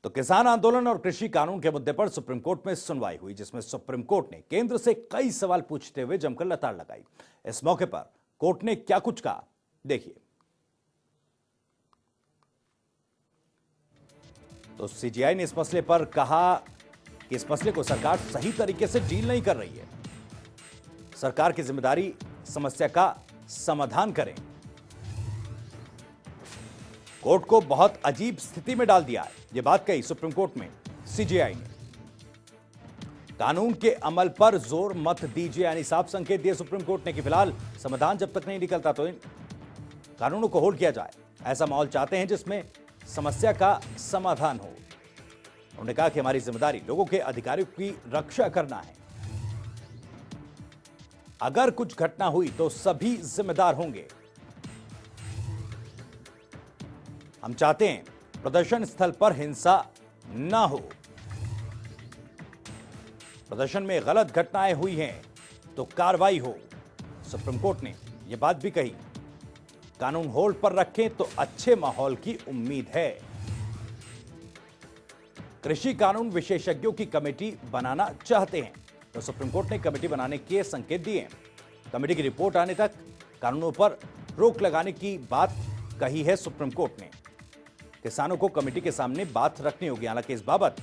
तो किसान आंदोलन और कृषि कानून के मुद्दे पर सुप्रीम कोर्ट में सुनवाई हुई, जिसमें सुप्रीम कोर्ट ने केंद्र से कई सवाल पूछते हुए जमकर लताड़ लगाई। इस मौके पर कोर्ट ने क्या कुछ कहा, देखिए। तो सीजेआई ने इस मसले पर कहा कि इस मसले को सरकार सही तरीके से डील नहीं कर रही है। सरकार की जिम्मेदारी समस्या का समाधान करें। कोर्ट को बहुत अजीब स्थिति में डाल दिया है, यह बात कही सुप्रीम कोर्ट में सीजेआई ने। कानून के अमल पर जोर मत दीजिए, यानी साफ संकेत दिए सुप्रीम कोर्ट ने कि फिलहाल समाधान जब तक नहीं निकलता तो इन कानूनों को होल्ड किया जाए। ऐसा माहौल चाहते हैं जिसमें समस्या का समाधान हो। उन्होंने कहा कि हमारी जिम्मेदारी लोगों के अधिकारों की रक्षा करना है। अगर कुछ घटना हुई तो सभी जिम्मेदार होंगे। हम चाहते हैं प्रदर्शन स्थल पर हिंसा ना हो। प्रदर्शन में गलत घटनाएं हुई हैं तो कार्रवाई हो। सुप्रीम कोर्ट ने यह बात भी कही, कानून होल्ड पर रखें तो अच्छे माहौल की उम्मीद है। कृषि कानून विशेषज्ञों की कमेटी बनाना चाहते हैं तो सुप्रीम कोर्ट ने कमेटी बनाने के संकेत दिए हैं। कमेटी की रिपोर्ट आने तक कानूनों पर रोक लगाने की बात कही है सुप्रीम कोर्ट ने। किसानों को कमेटी के सामने बात रखनी होगी। हालांकि इस बाबत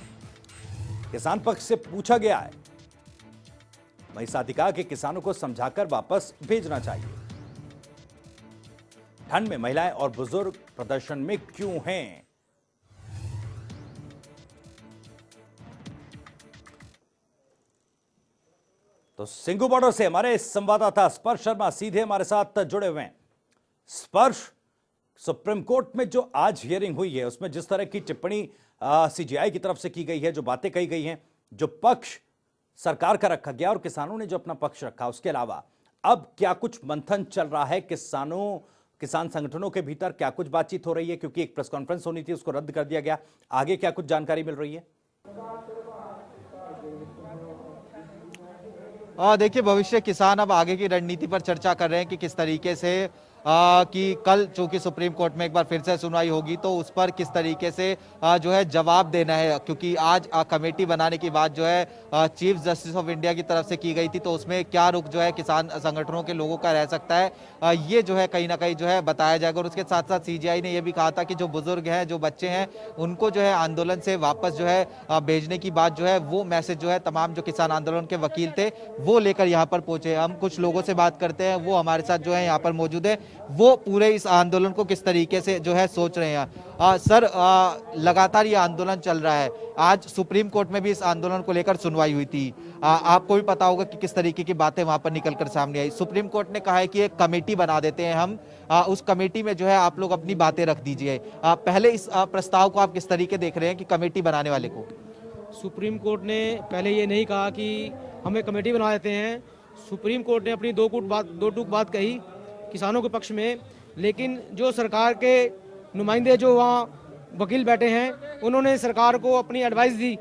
किसान पक्ष से पूछा गया है। वहीं साथ ही कहा कि किसानों को समझाकर वापस भेजना चाहिए। ठंड में महिलाएं और बुजुर्ग प्रदर्शन में क्यों हैं? तो सिंगू बॉर्डर से हमारे संवाददाता स्पर्श शर्मा सीधे हमारे साथ जुड़े हुए हैं। स्पर्श, सुप्रीम कोर्ट में जो आज हियरिंग हुई है उसमें जिस तरह की टिप्पणी सीजेआई की तरफ से की गई है, जो बातें कही गई हैं, जो पक्ष सरकार का रखा गया और किसानों ने जो अपना पक्ष रखा, उसके अलावा अब क्या कुछ मंथन चल रहा है किसान संगठनों के भीतर? क्या कुछ बातचीत हो रही है? क्योंकि एक प्रेस कॉन्फ्रेंस होनी थी, उसको रद्द कर दिया गया। आगे क्या कुछ जानकारी मिल रही है? देखिए, भविष्य किसान अब आगे की रणनीति पर चर्चा कर रहे हैं कि किस तरीके से कि कल चूंकि सुप्रीम कोर्ट में एक बार फिर से सुनवाई होगी तो उस पर किस तरीके से जो है जवाब देना है। क्योंकि आज कमेटी बनाने की बात जो है चीफ जस्टिस ऑफ इंडिया की तरफ से की गई थी, तो उसमें क्या रुख जो है किसान संगठनों के लोगों का रह सकता है, ये जो है कहीं ना कहीं जो है बताया जाएगा। और उसके साथ साथ सीजेआई ने यह भी कहा था कि जो बुजुर्ग हैं, जो बच्चे हैं, उनको जो है आंदोलन से वापस जो है भेजने की बात जो है, वो मैसेज जो है तमाम जो किसान आंदोलन के वकील थे वो लेकर यहाँ पर पहुंचे। हम कुछ लोगों से बात करते हैं, वो हमारे साथ जो है यहाँ पर मौजूद है, वो पूरे इस आंदोलन को किस तरीके से जो है सोच रहे हैं। सर, लगातार ये आंदोलन चल रहा है, आज सुप्रीम कोर्ट में भी इस आंदोलन को लेकर सुनवाई हुई थी। आपको भी पता होगा कि किस तरीके की बातें वहां पर निकलकर सामने आई। सुप्रीम कोर्ट ने कहा है कि एक कमेटी बना देते हैं हम, उस कमेटी में जो है आप लोग अपनी बातें रख दीजिए। पहले इस प्रस्ताव को आप किस तरीके देख रहे हैं कि कमेटी बनाने वाले को? सुप्रीम कोर्ट ने पहले ये नहीं कहा कि हमें कमेटी बना देते हैं। सुप्रीम कोर्ट ने अपनी दो टूक बात कही किसानों के पक्ष में, लेकिन जो सरकार के नुमाइंदे जो वहाँ वकील बैठे हैं, उन्होंने सरकार को अपनी एडवाइस दी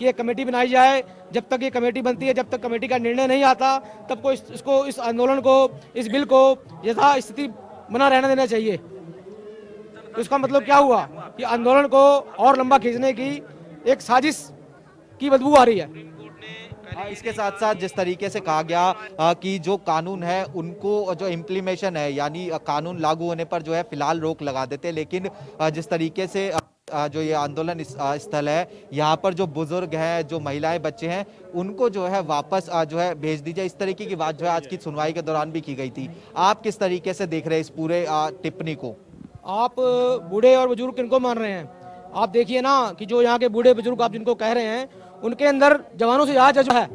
कि एक कमेटी बनाई जाए। जब तक ये कमेटी बनती है, जब तक कमेटी का निर्णय नहीं आता, तब को इस आंदोलन को, इस बिल को यथास्थिति बना रहने देना चाहिए। तो इसका मतलब क्या हुआ कि आंदोलन को और लंबा खींचने की एक साजिश की बदबू आ रही है। इसके साथ साथ जिस तरीके से कहा गया कि जो कानून है उनको जो इम्प्लीमेशन है, यानी कानून लागू होने पर जो है फिलहाल रोक लगा देते, लेकिन जिस तरीके से जो ये आंदोलन स्थल है, यहाँ पर जो बुजुर्ग हैं, जो महिलाएं, बच्चे हैं, उनको जो है वापस जो है भेज दीजिए। इस तरीके की बात जो है आज की सुनवाई के दौरान भी की गई थी। आप किस तरीके से देख रहे हैं इस पूरे टिप्पणी को? आप बूढ़े और बुजुर्ग किनको मान रहे हैं? आप देखिए ना कि जो यहाँ के बूढ़े बुजुर्ग आप जिनको कह रहे हैं, उनके अंदर जवानों से ज्यादा जज्बा है।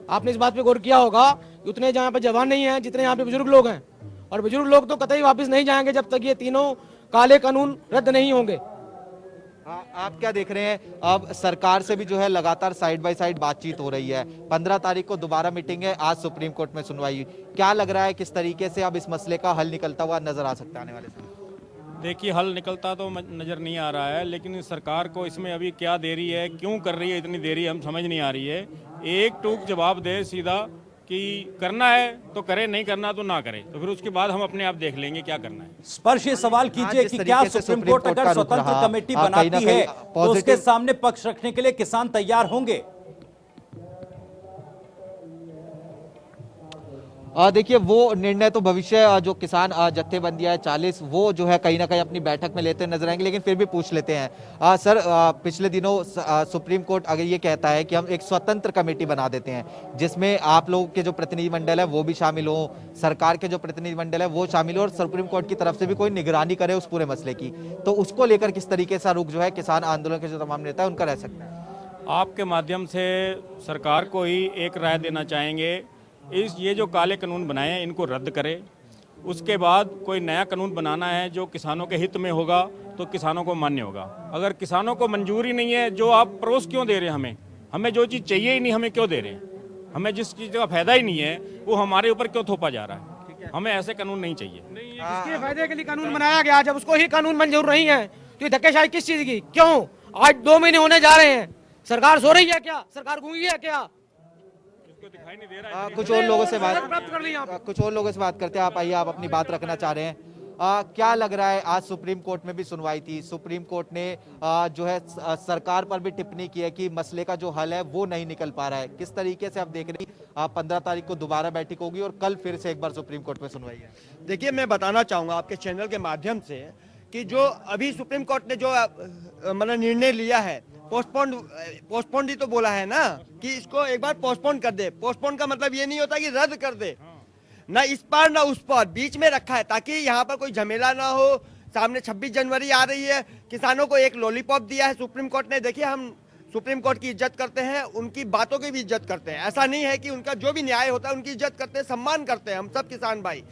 आपने इस बात पे गौर किया होगा कि उतने यहाँ पे जवान नहीं हैं जितने यहाँ पे बुजुर्ग लोग हैं। और बुजुर्ग लोग तो कतई वापस नहीं जाएंगे जब तक ये तीनों काले कानून रद्द नहीं होंगे। आप क्या देख रहे हैं? अब सरकार से भी जो है लगातार साइड बाय साइड बातचीत हो रही है। 15 तारीख को दोबारा मीटिंग है, आज सुप्रीम कोर्ट में सुनवाई। क्या लग रहा है किस तरीके से अब इस मसले का हल निकलता हुआ नजर आ सकता है आने वाले समय? देखिए, हल निकलता तो नज़र नहीं आ रहा है, लेकिन सरकार को इसमें अभी क्या देरी है, क्यों कर रही है इतनी देरी, हम समझ नहीं आ रही है। एक टूक जवाब दे सीधा कि करना है तो करे, नहीं करना तो ना करे, तो फिर उसके बाद हम अपने आप देख लेंगे क्या करना है। स्पर्श ये सवाल कीजिए जिस कि तरीके क्या से सुप्रीम सुप्रीम कोर्ट कोर्ट अगर का रुख स्वतंत्र रहा, कमेटी कहीं ना बनाती कहीं है तो उसके पॉजिटिव सामने पक्ष रखने के लिए किसान तैयार होंगे? देखिए वो निर्णय तो भविष्य जो किसान जत्थेबंदियां है 40 वो जो है कहीं ना कहीं अपनी बैठक में लेते नजर आएंगे, लेकिन फिर भी पूछ लेते हैं सर, पिछले दिनों सुप्रीम कोर्ट अगर ये कहता है कि हम एक स्वतंत्र कमेटी बना देते हैं जिसमें आप लोगों के जो प्रतिनिधिमंडल है वो भी शामिल हो, सरकार के जो प्रतिनिधिमंडल है वो शामिल हो और सुप्रीम कोर्ट की तरफ से भी कोई निगरानी करे उस पूरे मसले की, तो उसको लेकर किस तरीके से रुख जो है किसान आंदोलन के जो तमाम नेता है उनका रह सकता है? आपके माध्यम से सरकार को ही एक राय देना चाहेंगे, ये जो काले कानून बनाए हैं इनको रद्द करें। उसके बाद कोई नया कानून बनाना है जो किसानों के हित में होगा तो किसानों को मान्य होगा। अगर किसानों को मंजूरी नहीं है, जो आप परोस क्यों दे रहे हैं हमें जो चीज़ चाहिए ही नहीं हमें क्यों दे रहे हैं? हमें जिस चीज़ का फायदा ही नहीं है वो हमारे ऊपर क्यों थोपा जा रहा है? हमें ऐसे कानून नहीं चाहिए। इसके फायदे के लिए कानून बनाया गया, जब उसको ही कानून मंजूर नहीं है तो ये धक्केशाही किस चीज की? क्यों आज 2 महीने होने जा रहे हैं, सरकार सो रही है क्या? सरकार गूंगी है क्या? दिखाई नहीं दे रहा है। कुछ और लोगों से बात प्राप्त कर ली आप। कुछ और लोगों से बात करते हैं। आप आइए, आप अपनी बात रखना चाह रहे हैं। क्या लग रहा है, आज सुप्रीम कोर्ट में भी सुनवाई थी, सुप्रीम कोर्ट ने जो है सरकार पर भी टिप्पणी की है कि मसले का जो हल है वो नहीं निकल पा रहा है। किस तरीके से आप देख रही 15 तारीख को दोबारा बैठक होगी और कल फिर से एक बार सुप्रीम कोर्ट में सुनवाई है? देखिए, मैं बताना चाहूँगा आपके चैनल के माध्यम से कि जो अभी सुप्रीम कोर्ट ने जो मतलब निर्णय लिया है, पोस्टपोन ही तो बोला है ना कि इसको एक बार पोस्टपोन कर दे। पोस्टपोन का मतलब ये नहीं होता कि रद्द कर दे, ना इस पार ना उस पार, बीच में रखा है ताकि यहाँ पर कोई झमेला ना हो। सामने 26 जनवरी आ रही है, किसानों को एक लॉलीपॉप दिया है सुप्रीम कोर्ट ने। देखिए, हम सुप्रीम कोर्ट की इज्जत करते हैं, उनकी बातों की भी इज्जत करते हैं। ऐसा नहीं है कि उनका जो भी न्याय होता है उनकी इज्जत करते हैं, सम्मान करते हैं हम सब किसान भाई।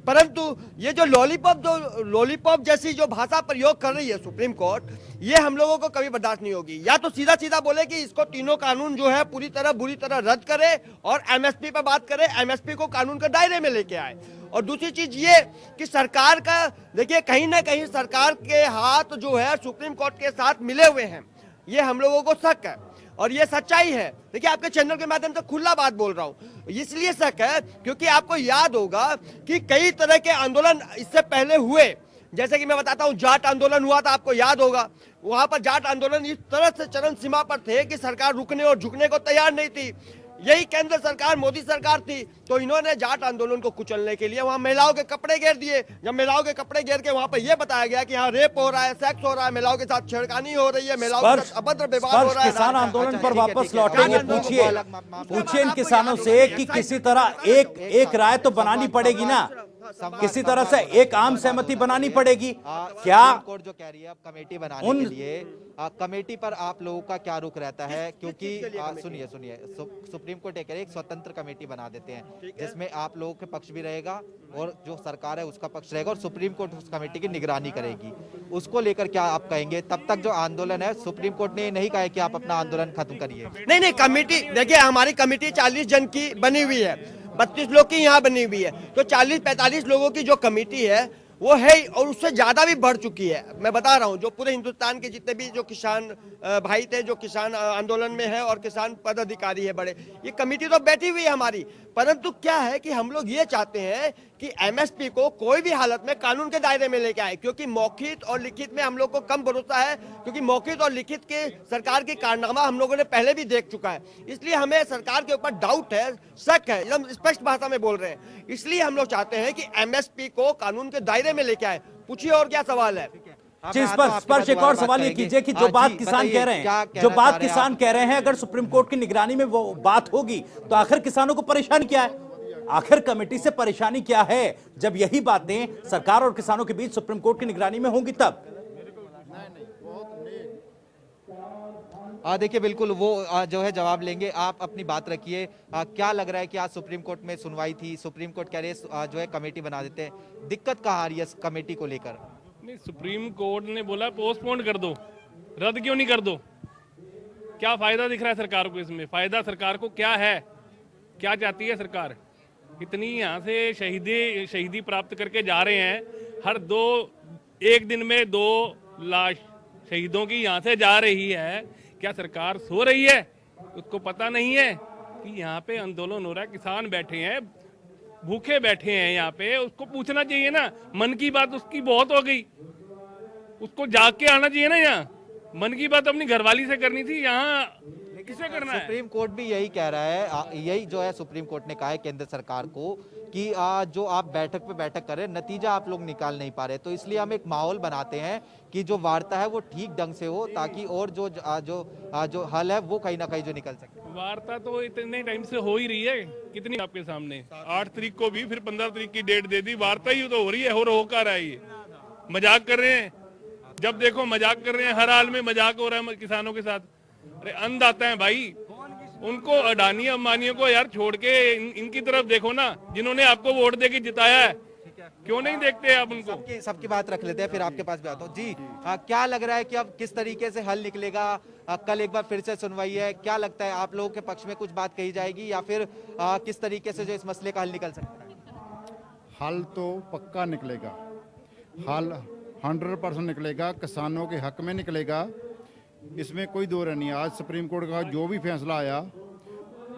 परंतु ये जो लॉलीपॉप जैसी जो भाषा प्रयोग कर रही है सुप्रीम कोर्ट, ये हम लोगों को कभी बर्दाश्त नहीं होगी। या तो सीधा सीधा बोले कि इसको तीनों कानून जो है बुरी तरह रद्द करे और एमएसपी पर बात करे, एमएसपी को कानून के दायरे में लेके आए। और दूसरी चीज ये कि सरकार का, देखिए कहीं ना कहीं सरकार के हाथ जो है सुप्रीम कोर्ट के साथ मिले हुए हैं, ये हम लोगों को शक है और ये सच्चाई है। देखिए, आपके चैनल के माध्यम से खुला बात बोल रहा हूँ, इसलिए शक है क्योंकि आपको याद होगा कि कई तरह के आंदोलन इससे पहले हुए। जैसे कि मैं बताता हूँ, जाट आंदोलन हुआ था, आपको याद होगा। वहां पर जाट आंदोलन इस तरह से चरम सीमा पर थे कि सरकार रुकने और झुकने को तैयार नहीं थी। यही केंद्र सरकार, मोदी सरकार थी, तो इन्होंने जाट आंदोलन को कुचलने के लिए वहां महिलाओं के कपड़े घेर दिए। जब महिलाओं के कपड़े घेर के वहां पर यह बताया गया कि यहाँ रेप हो रहा है, सेक्स हो रहा है, महिलाओं के साथ छेड़खानी हो रही है, महिलाओं के साथ अभद्र व्यवहार हो रहा है। किसान आंदोलन पर ठीक है, वापस ठीक है। लौटेंगे। पूछिए पूछिए इन किसानों से कि किसी तरह एक राय तो बनानी पड़ेगी ना, किसी तरह से एक आम सहमति बनानी पड़ेगी। क्या सुप्रीम कोर्ट जो कह रही है अब कमेटी बनाने के लिए, कमेटी पर आप लोगों का क्या रुख रहता है? क्योंकि सुनिए सुप्रीम कोर्ट ये कह रही है एक स्वतंत्र कमेटी बना देते हैं जिसमें आप लोगों के पक्ष भी रहेगा और जो सरकार है उसका पक्ष रहेगा और सुप्रीम कोर्ट उस कमेटी की निगरानी करेगी। उसको लेकर क्या आप कहेंगे? तब तक जो आंदोलन है, सुप्रीम कोर्ट ने नहीं कहा है कि आप अपना आंदोलन खत्म करिए। नहीं, कमेटी, देखिए हमारी कमेटी 40 जन की बनी हुई है, 32 लोग की यहाँ बनी हुई है, तो 40-45 लोगों की जो कमेटी है वो है और उससे ज्यादा भी बढ़ चुकी है। मैं बता रहा हूँ, जो पूरे हिंदुस्तान के जितने भी जो किसान भाई थे, जो किसान आंदोलन में है और किसान पदाधिकारी है बड़े, ये कमेटी तो बैठी हुई है हमारी। परंतु क्या है कि हम लोग ये चाहते हैं कि एमएसपी को कोई भी हालत में कानून के दायरे में लेके आए, क्योंकि मौखिक और लिखित में हम लोग को कम भरोसा है, क्योंकि मौखिक और लिखित के सरकार के कारनामा हम लोगों ने पहले भी देख चुका है। इसलिए हमें सरकार के ऊपर डाउट है, शक है, एकदम स्पष्ट भाषा में बोल रहे हैं। इसलिए हम लोग चाहते हैं कि एमएसपी को कानून के दायरे में लेके आए। पूछिए और क्या सवाल है? स्पर्श एक और सवाल ये कीजिए कि जो बात किसान कह रहे हैं, जो बात किसान कह रहे हैं, अगर सुप्रीम कोर्ट की निगरानी में वो बात होगी तो आखिर किसानों को परेशानी क्या है? आखिर कमेटी से परेशानी क्या है जब यही बातें सरकार और किसानों के बीच सुप्रीम कोर्ट की निगरानी में होंगी तब? देखिए बिल्कुल वो जो है जवाब लेंगे। आप अपनी बात रखिए। क्या लग रहा है कि आज सुप्रीम कोर्ट में सुनवाई थी, सुप्रीम कोर्ट कह रहे जो है कमेटी बना देते हैं, दिक्कत कहाँ आ रही है इस कमेटी को लेकर? नहीं, सुप्रीम कोर्ट ने बोला पोस्टपोन कर दो, रद्द क्यों नहीं कर दो? क्या फायदा दिख रहा है सरकार को इसमें? फायदा सरकार को क्या है? क्या चाहती है सरकार? इतनी यहाँ से शहीदी प्राप्त करके जा रहे हैं, हर एक दिन में 2 लाश शहीदों की यहाँ से जा रही है। क्या सरकार सो रही है? उसको पता नहीं है कि यहाँ पे आंदोलन हो रहा है, किसान बैठे हैं, भूखे बैठे हैं यहाँ पे, उसको पूछना चाहिए ना। मन की बात उसकी बहुत हो गई, उसको जाग के आना चाहिए ना। यहाँ मन की बात अपनी घरवाली से करनी थी, यहाँ किसे करना है? सुप्रीम कोर्ट भी यही कह रहा है, यही जो है सुप्रीम कोर्ट ने कहा है केंद्र सरकार को कि जो आप बैठक पे बैठक कर रहे हैं, नतीजा आप लोग निकाल नहीं पा रहे, तो इसलिए हम एक माहौल बनाते हैं कि जो वार्ता है वो ठीक ढंग से हो, ताकि और जो हल है वो कहीं ना कहीं जो निकल सके। वार्ता तो इतने टाइम से हो ही रही है, कितनी आपके सामने 8 तारीख को भी, फिर 15 तारीख की डेट दे दी, वार्ता ही तो हो रही है। हो कर रहा है ये, मजाक कर रहे हैं, जब देखो मजाक कर रहे हैं, हर हाल में मजाक हो रहा है किसानों के साथ। अरे अंध आता है भाई, उनको अडानी अंबानियों को यार छोड़ के इनकी तरफ देखो ना, जिन्होंने आपको वोट दे के जिताया है। क्यों नहीं देखते आप उनको? सबकी बात रख लेते हैं, फिर आपके पास भी आता हूँ जी। क्या लग रहा है कि अब किस तरीके से हल निकलेगा? कल एक बार फिर से सुनवाई है, क्या लगता है आप लोगों के पक्ष में कुछ बात कही जाएगी, या फिर किस तरीके से जो इस मसले का हल निकल सकता है? हल तो पक्का निकलेगा, हल 100% निकलेगा, किसानों के हक में निकलेगा, इसमें कोई दो राय नहीं। आज सुप्रीम कोर्ट का जो भी फैसला आया,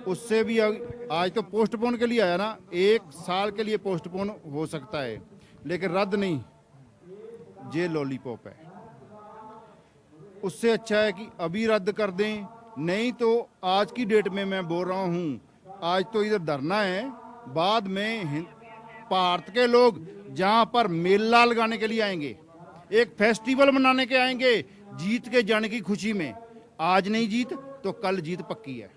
उससे भी आज तो पोस्टपोन के लिए आया ना, 1 साल के लिए पोस्टपोन हो सकता है, लेकिन रद्द नहीं। ये लॉलीपॉप है, उससे अच्छा है कि अभी रद्द कर दें। नहीं तो आज की डेट में मैं बोल रहा हूँ, आज तो इधर धरना है, बाद में भारत के लोग जहाँ पर मेला लगाने के लिए आएंगे, एक फेस्टिवल मनाने के आएंगे, जीत के जाने की खुशी में। आज नहीं जीत तो कल जीत पक्की है।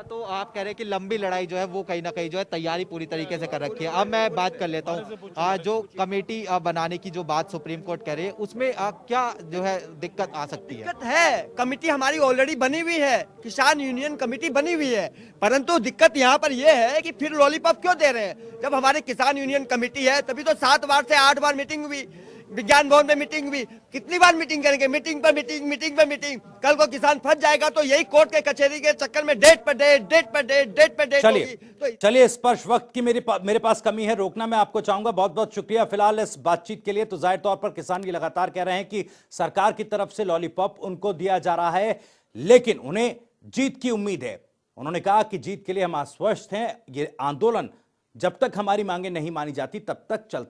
तो आप कह रहे हैं कि लंबी लड़ाई जो है वो कहीं ना कहीं जो है तैयारी पूरी तरीके से कर रखी है। अब मैं बात कर लेता हूँ, जो कमेटी बनाने की जो बात सुप्रीम कोर्ट कह रही है, उसमें क्या जो है दिक्कत आ सकती है? दिक्कत है, कमेटी हमारी ऑलरेडी बनी हुई है, किसान यूनियन कमेटी बनी हुई है, परंतु दिक्कत यहाँ पर यह है कि फिर लॉलीपॉप क्यों दे रहे हैं? जब हमारे किसान यूनियन कमेटी है तभी तो 7 बार से 8 बार मीटिंग हुई, विज्ञान भवन में मीटिंग हुई, कितनी बार मीटिंग करेंगे? मीटिंग पर मीटिंग, मीटिंग पर मीटिंग। कल को किसान फंस जाएगा तो यही कोर्ट के कचहरी के चक्कर में डेट पर डेट, डेट पर डेट, डेट पर डेट होगी। तो चलिए स्पर्श, वक्त की मेरे पास कमी है, रोकना मैं आपको चाहूंगा। बहुत बहुत शुक्रिया फिलहाल इस बातचीत के लिए। तो जाहिर तौर पर किसान ये लगातार कह रहे हैं कि सरकार की तरफ से लॉलीपॉप उनको दिया जा रहा है, लेकिन उन्हें जीत की उम्मीद है। उन्होंने कहा कि जीत के लिए हम आश्वस्त हैं, ये आंदोलन जब तक हमारी मांगे नहीं मानी जाती तब तक चलता